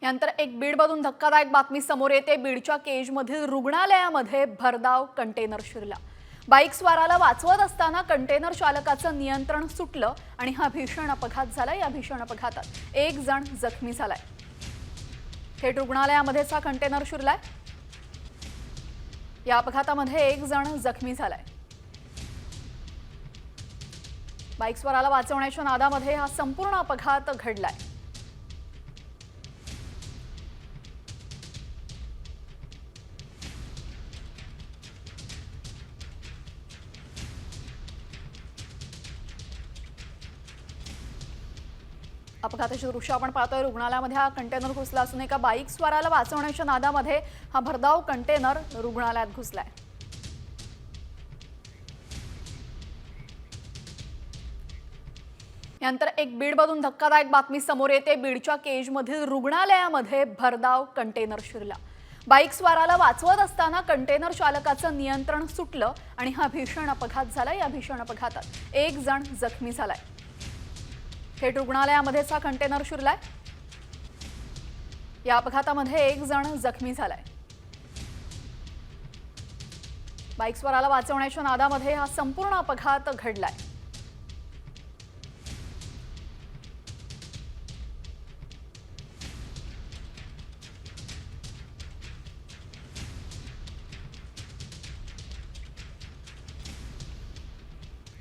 यानंतर एक बीडमधून धक्कादायक बातमी समोर येते। बीडच्या केजमधील रुग्णालयामध्ये भरधाव कंटेनर शिरला। बाईक स्वाराला वाचवत असताना कंटेनर चालकाचं नियंत्रण सुटलं आणि हा भीषण अपघात झाला। या भीषण अपघातात एक जण जखमी झालाय। थेट रुग्णालयामध्येच हा कंटेनर शिरलाय। या अपघातामध्ये एक जण जखमी झालाय। बाईक स्वाराला वाचवण्याच्या नादामध्ये हा संपूर्ण अपघात घडलाय। अपघाताची दृश्य आपण पाहतोय। रुग्णालयामध्ये हा कंटेनर घुसला असून एका बाईक स्वाराला वाचवण्याच्या नादामध्ये हा भरधाव कंटेनर रुग्णालयात घुसलाय। यानंतर एक बीडमधून धक्कादायक बातमी समोर येते। बीडच्या केजमधील रुग्णालयामध्ये भरधाव कंटेनर शिरला। बाईक स्वाराला वाचवत असताना कंटेनर चालकाचं नियंत्रण सुटलं आणि हा भीषण अपघात झाला। या भीषण अपघातात एक जण जखमी झालाय। थेट रुग्णालयामध्येच हा कंटेनर शिरलाय। या अपघातामध्ये एक जण जखमी झालाय। बाईक स्वाराला वाचवण्याच्या नादामध्ये हा संपूर्ण अपघात घडलाय।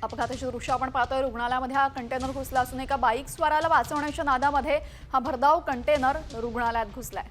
अपघाताची दृश्य आपण पाहतोय। रुग्णालयामध्ये हा कंटेनर घुसला असून एका बाईक स्वाराला वाचवण्याच्या नादामध्ये हा भरधाव कंटेनर रुग्णालयात घुसलाय।